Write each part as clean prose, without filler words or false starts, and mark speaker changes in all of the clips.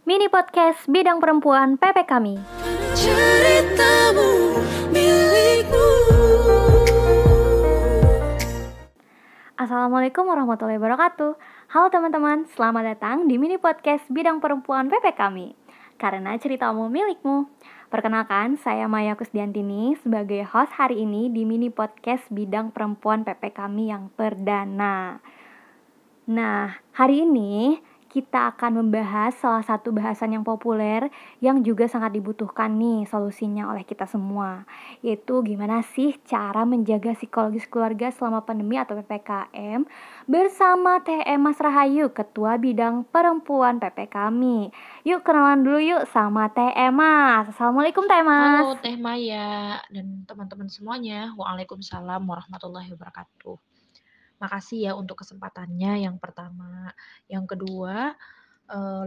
Speaker 1: Mini podcast bidang perempuan PP kami.
Speaker 2: Ceritamu milikmu.
Speaker 1: Assalamualaikum warahmatullahi wabarakatuh. Halo teman-teman, selamat datang di mini podcast bidang perempuan PP kami. Karena ceritamu milikmu. Perkenalkan, saya Maya Kusdiantini sebagai host hari ini di mini podcast bidang perempuan PP kami yang perdana. Nah, hari ini kita akan membahas salah satu bahasan yang populer yang juga sangat dibutuhkan nih solusinya oleh kita semua, yaitu gimana sih cara menjaga psikologis keluarga selama pandemi atau PPKM bersama TM Mas Rahayu, Ketua Bidang Perempuan PP kami. Yuk kenalan dulu yuk sama TM Mas. Assalamualaikum TM Mas.
Speaker 3: Halo Teh Maya dan teman-teman semuanya. Waalaikumsalam warahmatullahi wabarakatuh. Makasih ya untuk kesempatannya yang pertama. Yang kedua,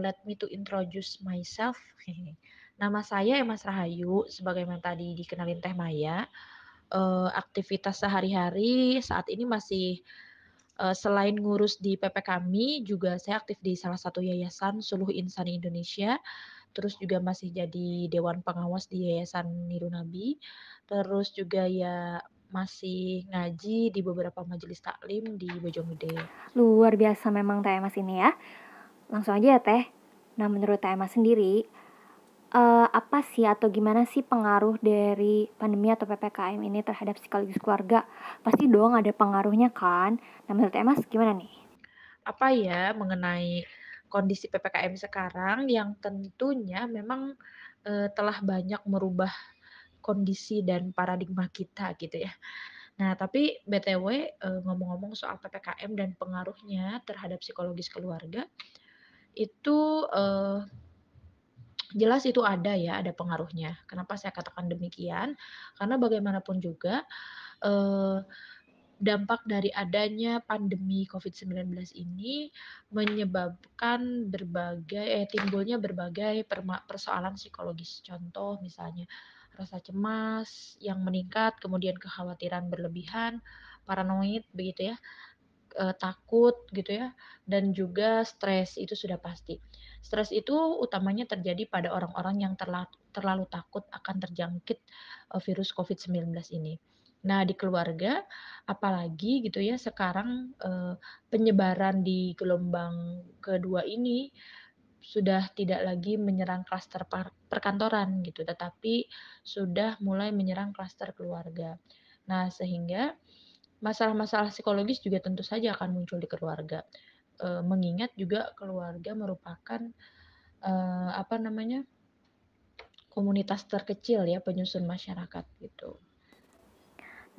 Speaker 3: let me to introduce myself. Nama saya Emas Rahayu, sebagaimana tadi dikenalin Teh Maya. Aktivitas sehari-hari saat ini masih selain ngurus di PP kami, juga saya aktif di salah satu yayasan Suluh Insani Indonesia. Terus juga masih jadi dewan pengawas di Yayasan Nirunabi. Terus juga ya masih ngaji di beberapa majelis taklim di Bojonggede.
Speaker 1: Luar biasa memang TM Mas ini ya. Langsung aja ya Teh. Nah menurut TM Mas sendiri, apa sih atau gimana sih pengaruh dari pandemi atau PPKM ini terhadap psikologis keluarga? Pasti dong ada pengaruhnya kan? Nah menurut Emas gimana nih?
Speaker 3: Apa ya mengenai kondisi PPKM sekarang yang tentunya memang telah banyak merubah kondisi dan paradigma kita gitu ya. Nah, tapi BTW ngomong-ngomong soal PPKM dan pengaruhnya terhadap psikologis keluarga, itu jelas itu ada pengaruhnya. Kenapa saya katakan demikian? Karena bagaimanapun juga dampak dari adanya pandemi COVID-19 ini menyebabkan timbulnya berbagai persoalan psikologis. Contoh misalnya rasa cemas yang meningkat, kemudian kekhawatiran berlebihan, paranoid begitu ya, takut gitu ya, dan juga stres itu sudah pasti. Stres itu utamanya terjadi pada orang-orang yang terlalu takut akan terjangkit virus COVID-19 ini. Nah, di keluarga apalagi gitu ya sekarang penyebaran di gelombang kedua ini sudah tidak lagi menyerang klaster perkantoran gitu, tetapi sudah mulai menyerang klaster keluarga. Nah, sehingga masalah-masalah psikologis juga tentu saja akan muncul di keluarga. Mengingat juga keluarga merupakan komunitas terkecil ya penyusun masyarakat gitu.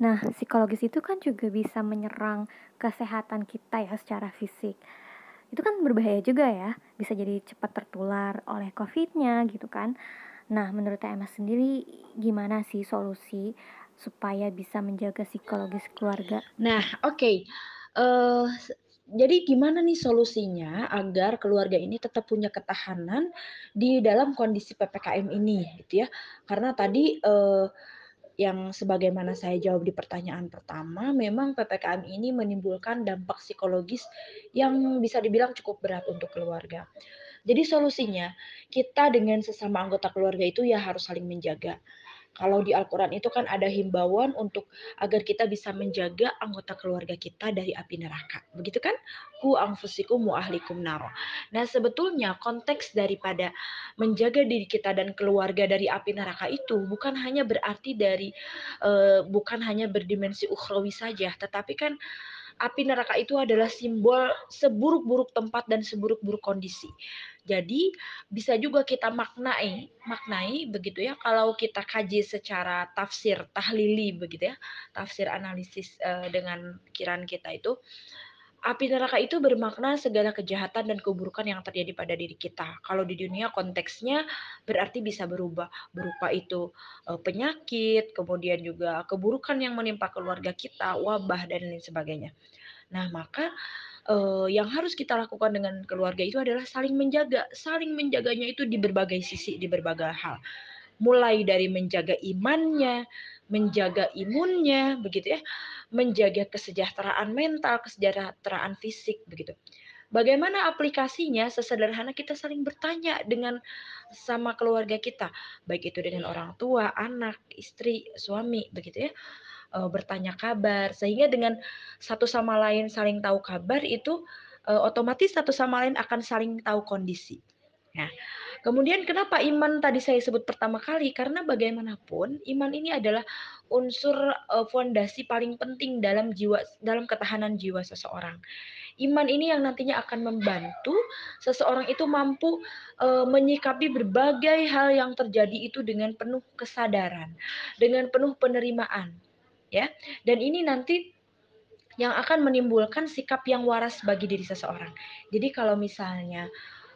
Speaker 1: Nah psikologis itu kan juga bisa menyerang kesehatan kita ya secara fisik. Itu kan berbahaya juga ya, bisa jadi cepat tertular oleh COVID-nya gitu kan. Nah menurut Emas sendiri gimana sih solusi supaya bisa menjaga psikologis keluarga?
Speaker 3: Nah, oke. Jadi gimana nih solusinya agar keluarga ini tetap punya ketahanan di dalam kondisi PPKM ini gitu ya. Karena tadi yang sebagaimana saya jawab di pertanyaan pertama, memang PPKM ini menimbulkan dampak psikologis yang bisa dibilang cukup berat untuk keluarga. Jadi solusinya, kita dengan sesama anggota keluarga itu ya harus saling menjaga. Kalau di Al-Quran itu kan ada himbauan untuk agar kita bisa menjaga anggota keluarga kita dari api neraka. Begitu kan? Ku anfusikum wa ahlikum naro. Nah sebetulnya konteks daripada menjaga diri kita dan keluarga dari api neraka itu bukan hanya berarti bukan hanya berdimensi ukhrawi saja, tetapi kan api neraka itu adalah simbol seburuk-buruk tempat dan seburuk-buruk kondisi. Jadi bisa juga kita maknai begitu ya, kalau kita kaji secara tafsir tahlili begitu ya, tafsir analisis dengan pikiran kita itu, api neraka itu bermakna segala kejahatan dan keburukan yang terjadi pada diri kita. Kalau di dunia konteksnya berarti bisa berubah, berupa itu penyakit, kemudian juga keburukan yang menimpa keluarga kita, wabah dan lain sebagainya. Nah, maka yang harus kita lakukan dengan keluarga itu adalah saling menjaga. Saling menjaganya itu di berbagai sisi, di berbagai hal. Mulai dari menjaga imannya, menjaga imunnya, begitu ya, menjaga kesejahteraan mental, kesejahteraan fisik, begitu. Bagaimana aplikasinya? Sesederhana kita saling bertanya dengan sama keluarga kita, baik itu dengan orang tua, anak, istri, suami, begitu ya, bertanya kabar, sehingga dengan satu sama lain saling tahu kabar itu, otomatis satu sama lain akan saling tahu kondisi. Nah, kemudian kenapa iman tadi saya sebut pertama kali, karena bagaimanapun iman ini adalah unsur, fondasi paling penting dalam ketahanan jiwa seseorang. Iman ini yang nantinya akan membantu seseorang itu mampu, menyikapi berbagai hal yang terjadi itu dengan penuh kesadaran, dengan penuh penerimaan, ya. Dan ini nanti yang akan menimbulkan sikap yang waras bagi diri seseorang. Jadi kalau misalnya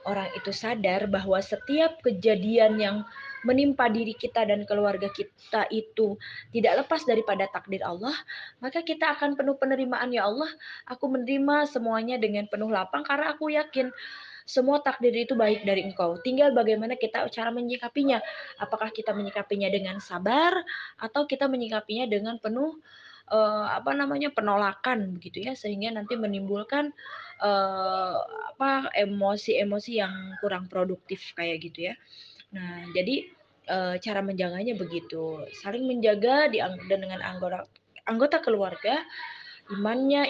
Speaker 3: orang itu sadar bahwa setiap kejadian yang menimpa diri kita dan keluarga kita itu tidak lepas daripada takdir Allah, maka kita akan penuh penerimaan. Ya Allah, aku menerima semuanya dengan penuh lapang karena aku yakin semua takdir itu baik dari Engkau. Tinggal bagaimana kita cara menyikapinya. Apakah kita menyikapinya dengan sabar atau kita menyikapinya dengan penuh penolakan begitu ya, sehingga nanti menimbulkan, emosi-emosi yang kurang produktif kayak gitu ya. Nah, jadi, cara menjaganya begitu, saling menjaga dan dengan anggota anggota keluarga,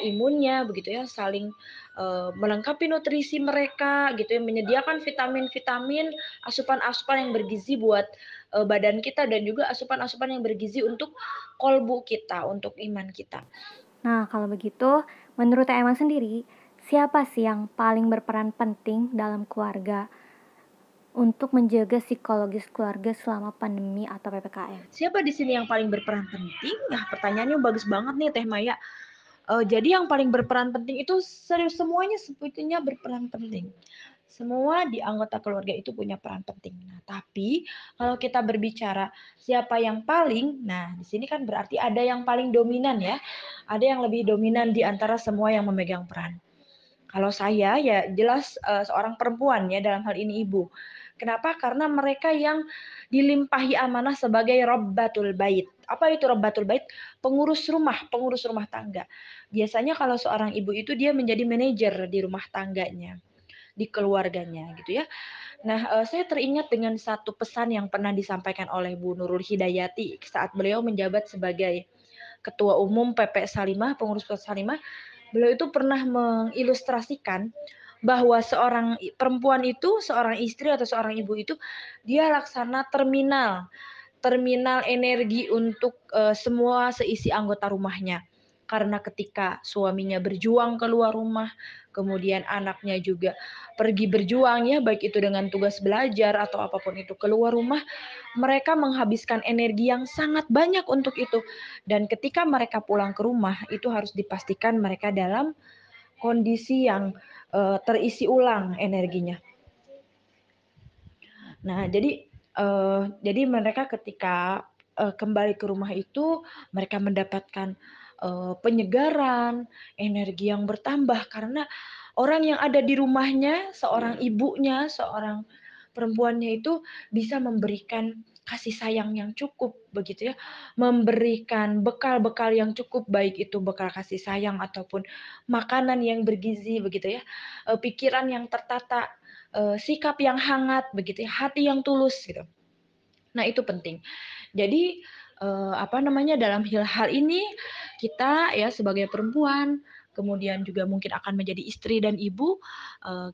Speaker 3: imunnya begitu ya, saling, melengkapi nutrisi mereka gitu ya, menyediakan vitamin-vitamin, asupan-asupan yang bergizi buat, badan kita dan juga asupan-asupan yang bergizi untuk kolbu kita, untuk iman kita.
Speaker 1: Nah, kalau begitu, menurut Emma sendiri, siapa sih yang paling berperan penting dalam keluarga untuk menjaga psikologis keluarga selama pandemi atau PPKM?
Speaker 3: Siapa di sini yang paling berperan penting? Nah, pertanyaannya bagus banget nih Teh Maya. Jadi yang paling berperan penting itu serius semuanya sebetulnya berperan penting. Semua di anggota keluarga itu punya peran penting. Nah, tapi kalau kita berbicara siapa yang paling, nah di sini kan berarti ada yang paling dominan ya. Ada yang lebih dominan di antara semua yang memegang peran. Kalau saya ya jelas, seorang perempuan ya dalam hal ini ibu. Kenapa? Karena mereka yang dilimpahi amanah sebagai Rabbatul Bait. Apa itu Rabbatul Bait? Pengurus rumah tangga. Biasanya kalau seorang ibu itu dia menjadi manajer di rumah tangganya, di keluarganya gitu ya. Nah, saya teringat dengan satu pesan yang pernah disampaikan oleh Bu Nurul Hidayati saat beliau menjabat sebagai Ketua Umum PP Salimah, pengurus PP Salimah. Beliau itu pernah mengilustrasikan bahwa seorang perempuan itu, seorang istri atau seorang ibu itu dia laksana terminal energi untuk semua seisi anggota rumahnya. Karena ketika suaminya berjuang keluar rumah, kemudian anaknya juga pergi berjuang ya, baik itu dengan tugas belajar atau apapun itu keluar rumah, mereka menghabiskan energi yang sangat banyak untuk itu. Dan ketika mereka pulang ke rumah, itu harus dipastikan mereka dalam kondisi yang terisi ulang energinya. Nah, jadi mereka ketika kembali ke rumah itu mereka mendapatkan penyegaran, energi yang bertambah karena orang yang ada di rumahnya, seorang ibunya, seorang perempuannya itu bisa memberikan kasih sayang yang cukup begitu ya, memberikan bekal-bekal yang cukup baik itu bekal kasih sayang ataupun makanan yang bergizi begitu ya, pikiran yang tertata, sikap yang hangat begitu ya, hati yang tulus gitu. Nah, itu penting. Jadi, dalam hal ini kita ya sebagai perempuan, kemudian juga mungkin akan menjadi istri dan ibu,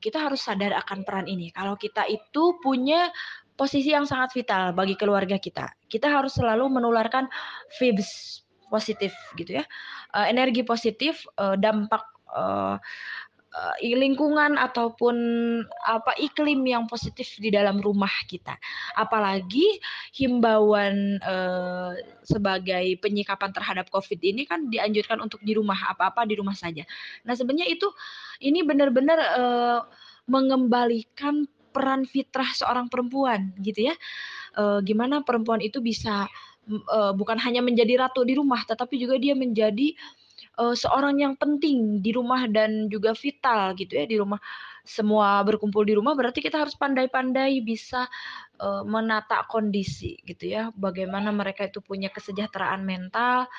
Speaker 3: kita harus sadar akan peran ini. Kalau kita itu punya posisi yang sangat vital bagi keluarga kita. Kita harus selalu menularkan vibes positif gitu ya, energi positif, dampak, eee lingkungan ataupun iklim yang positif di dalam rumah kita. Apalagi himbauan sebagai penyikapan terhadap COVID ini kan dianjurkan untuk di rumah, apa-apa di rumah saja. Nah, sebenarnya ini benar-benar mengembalikan peran fitrah seorang perempuan gitu ya. Gimana perempuan itu bisa bukan hanya menjadi ratu di rumah, tetapi juga dia menjadi seorang yang penting di rumah dan juga vital gitu ya di rumah. Semua berkumpul di rumah berarti kita harus pandai-pandai bisa, menata kondisi gitu ya. Bagaimana mereka itu punya kesejahteraan mental,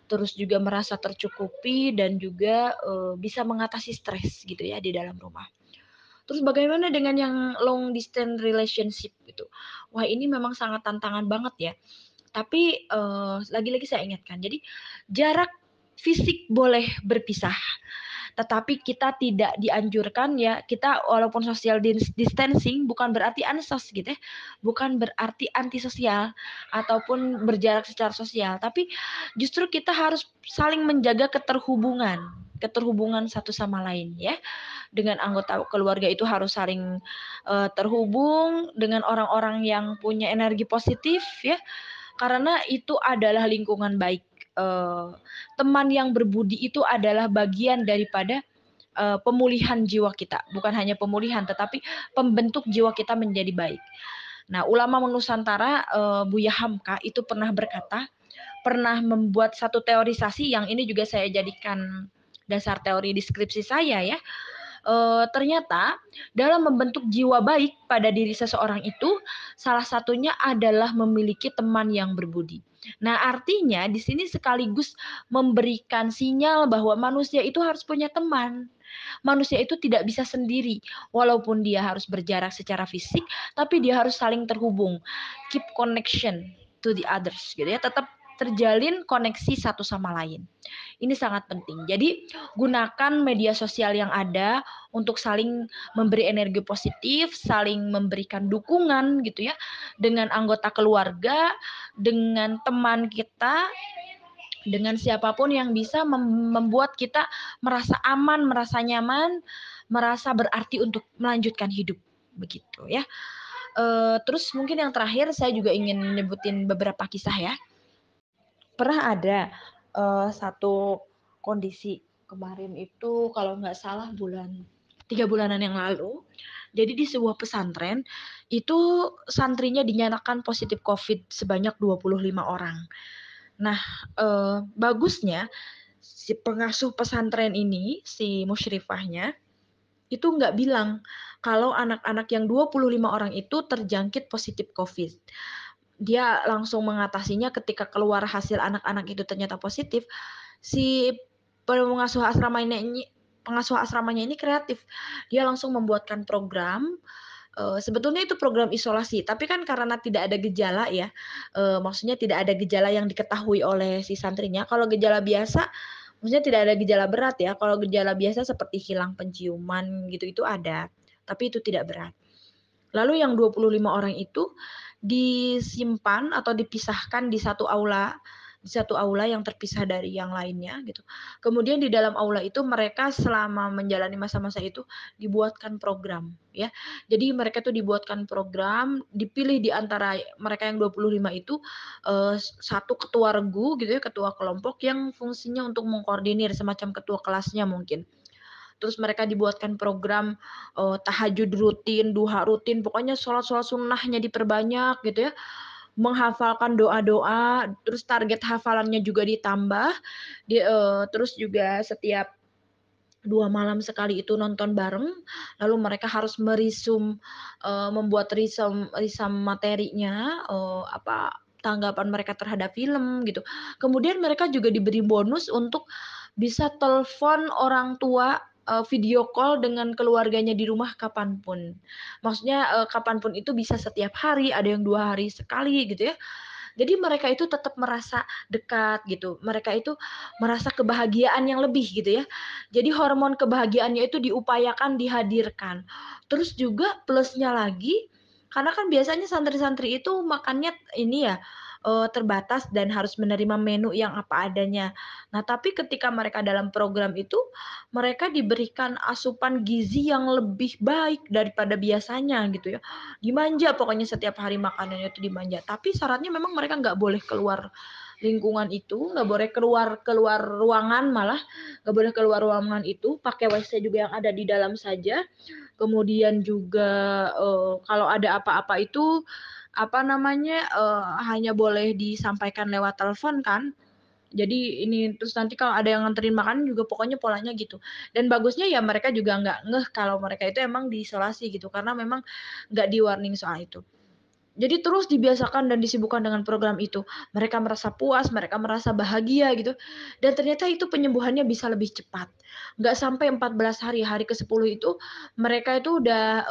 Speaker 3: terus juga merasa tercukupi dan juga bisa mengatasi stres gitu ya di dalam rumah. Terus bagaimana dengan yang long distance relationship gitu? Wah, ini memang sangat tantangan banget ya. Tapi lagi-lagi saya ingatkan, jadi jarak fisik boleh berpisah, tetapi kita tidak dianjurkan ya, kita walaupun social distancing bukan berarti ansos gitu ya, bukan berarti antisosial ataupun berjarak secara sosial, tapi justru kita harus saling menjaga keterhubungan satu sama lain ya. Dengan anggota keluarga itu harus saling terhubung dengan orang-orang yang punya energi positif ya, karena itu adalah lingkungan baik. Teman yang berbudi itu adalah bagian daripada pemulihan jiwa kita, bukan hanya pemulihan tetapi pembentuk jiwa kita menjadi baik. Nah, ulama Nusantara Buya Hamka itu pernah berkata, pernah membuat satu teorisasi yang ini juga saya jadikan dasar teori deskripsi saya ya. Ternyata dalam membentuk jiwa baik pada diri seseorang itu salah satunya adalah memiliki teman yang berbudi. Nah, artinya di sini sekaligus memberikan sinyal bahwa manusia itu harus punya teman. Manusia itu tidak bisa sendiri, walaupun dia harus berjarak secara fisik, tapi dia harus saling terhubung, keep connection to the others, gitu ya, tetap terjalin koneksi satu sama lain. Ini sangat penting. Jadi gunakan media sosial yang ada untuk saling memberi energi positif, saling memberikan dukungan gitu ya dengan anggota keluarga, dengan teman kita, dengan siapapun yang bisa membuat kita merasa aman, merasa nyaman, merasa berarti untuk melanjutkan hidup begitu ya. Terus mungkin yang terakhir saya juga ingin nyebutin beberapa kisah ya. Pernah ada satu kondisi kemarin itu kalau nggak salah 3 bulanan yang lalu. Jadi di sebuah pesantren itu santrinya dinyatakan positif COVID sebanyak 25 orang. Nah, bagusnya si pengasuh pesantren ini, si musyrifahnya, itu nggak bilang kalau anak-anak yang 25 orang itu terjangkit positif COVID. Dia langsung mengatasinya ketika keluar hasil anak-anak itu ternyata positif, si pengasuh asramanya ini kreatif. Dia langsung membuatkan program, sebetulnya itu program isolasi, tapi kan karena tidak ada gejala ya, maksudnya tidak ada gejala yang diketahui oleh si santrinya. Kalau gejala biasa, maksudnya tidak ada gejala berat ya, kalau gejala biasa seperti hilang penciuman gitu, itu ada, tapi itu tidak berat. Lalu yang 25 orang itu disimpan atau dipisahkan di satu aula yang terpisah dari yang lainnya gitu. Kemudian di dalam aula itu mereka selama menjalani masa-masa itu dibuatkan program ya. Jadi mereka tuh dibuatkan program, dipilih di antara mereka yang 25 itu satu ketua regu gitu ya, ketua kelompok yang fungsinya untuk mengkoordinir semacam ketua kelasnya mungkin. Terus mereka dibuatkan program tahajud rutin, duha rutin, pokoknya sholat-sholat sunnahnya diperbanyak gitu ya. Menghafalkan doa-doa, terus target hafalannya juga ditambah, terus juga setiap 2 malam sekali itu nonton bareng, lalu mereka harus membuat risam materinya, tanggapan mereka terhadap film gitu. Kemudian mereka juga diberi bonus untuk bisa telepon orang tua, video call dengan keluarganya di rumah kapanpun. Maksudnya, kapanpun itu bisa setiap hari, ada yang 2 hari sekali gitu ya. Jadi mereka itu tetap merasa dekat gitu, mereka itu merasa kebahagiaan yang lebih gitu ya. Jadi hormon kebahagiaannya itu diupayakan dihadirkan. Terus juga plusnya lagi, karena kan biasanya santri-santri itu makannya ini ya, terbatas dan harus menerima menu yang apa adanya. Nah, tapi ketika mereka dalam program itu, mereka diberikan asupan gizi yang lebih baik daripada biasanya gitu ya. Dimanja pokoknya setiap hari makanannya itu dimanja, tapi syaratnya memang mereka nggak boleh keluar lingkungan itu, nggak boleh keluar keluar ruangan malah, nggak boleh keluar ruangan itu, pakai WC juga yang ada di dalam saja. Kemudian juga, kalau ada apa-apa itu, hanya boleh disampaikan lewat telepon kan. Jadi ini, terus nanti kalau ada yang nganterin makanan juga pokoknya polanya gitu. Dan bagusnya ya mereka juga nggak ngeh kalau mereka itu emang diisolasi gitu, karena memang nggak di-warning soal itu. Jadi terus dibiasakan dan disibukkan dengan program itu. Mereka merasa puas, mereka merasa bahagia gitu, dan ternyata itu penyembuhannya bisa lebih cepat. Nggak sampai 14 hari, hari ke-10 itu mereka itu udah,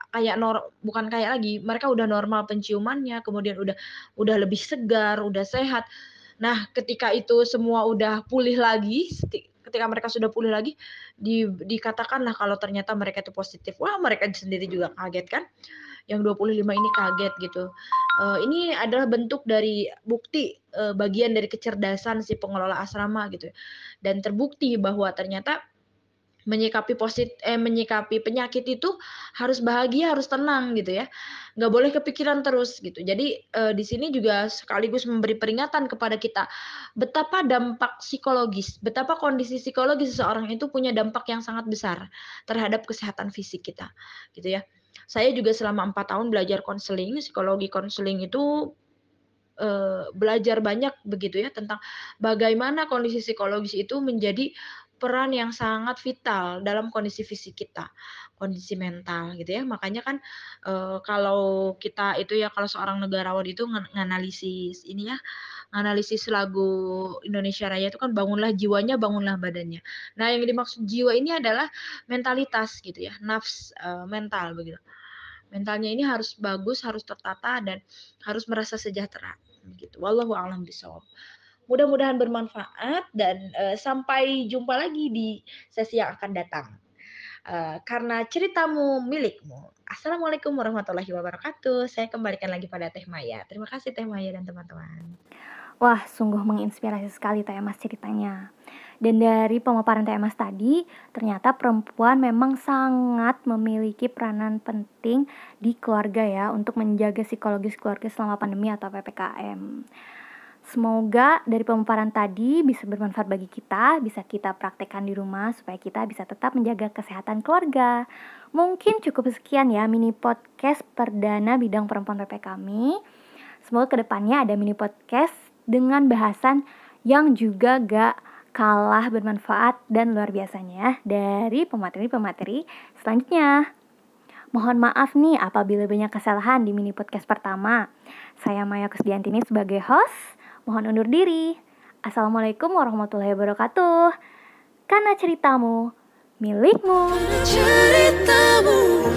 Speaker 3: kayak bukan kayak lagi, mereka udah normal penciumannya, kemudian udah lebih segar, udah sehat. Nah, ketika itu semua udah pulih lagi, ketika mereka sudah pulih lagi, dikatakanlah kalau ternyata mereka itu positif. Wah, mereka sendiri juga kaget kan, yang 25 ini kaget gitu. Ini adalah bentuk dari bukti, bagian dari kecerdasan si pengelola asrama gitu ya, dan terbukti bahwa ternyata menyikapi penyakit itu harus bahagia, harus tenang gitu ya, nggak boleh kepikiran terus gitu. Jadi, di sini juga sekaligus memberi peringatan kepada kita, betapa dampak psikologis, betapa kondisi psikologis seseorang itu punya dampak yang sangat besar terhadap kesehatan fisik kita, gitu ya. Saya juga selama 4 tahun belajar konseling, psikologi konseling itu, belajar banyak begitu ya tentang bagaimana kondisi psikologis itu menjadi peran yang sangat vital dalam kondisi fisik kita, kondisi mental gitu ya. Makanya kan, kalau kita itu ya, kalau seorang negarawan itu nganalisis ini ya, nganalisis lagu Indonesia Raya itu kan, "Bangunlah jiwanya, bangunlah badannya." Nah, yang dimaksud jiwa ini adalah mentalitas gitu ya, mental begitu. Mentalnya ini harus bagus, harus tertata, dan harus merasa sejahtera, gitu. Wallahu a'lam bishawab. Mudah-mudahan bermanfaat dan, sampai jumpa lagi di sesi yang akan datang. Karena ceritamu milikmu. Assalamualaikum warahmatullahi wabarakatuh. Saya kembalikan lagi pada Teh Maya. Terima kasih Teh Maya dan teman-teman.
Speaker 1: Wah, sungguh menginspirasi sekali Teh Emas ceritanya. Dan dari pemaparan Teh Emas tadi, ternyata perempuan memang sangat memiliki peranan penting di keluarga ya, untuk menjaga psikologis keluarga selama pandemi atau PPKM. Semoga dari pemaparan tadi bisa bermanfaat bagi kita, bisa kita praktekkan di rumah supaya kita bisa tetap menjaga kesehatan keluarga. Mungkin cukup sekian ya mini podcast perdana bidang perempuan PP kami. Semoga kedepannya ada mini podcast dengan bahasan yang juga gak kalah bermanfaat dan luar biasanya dari pemateri-pemateri selanjutnya. Mohon maaf nih apabila banyak kesalahan di mini podcast pertama. Saya Maya Kusdiantini sebagai host. Mohon undur diri. Assalamualaikum warahmatullahi wabarakatuh. Karena ceritamu milikmu.
Speaker 2: Ceritamu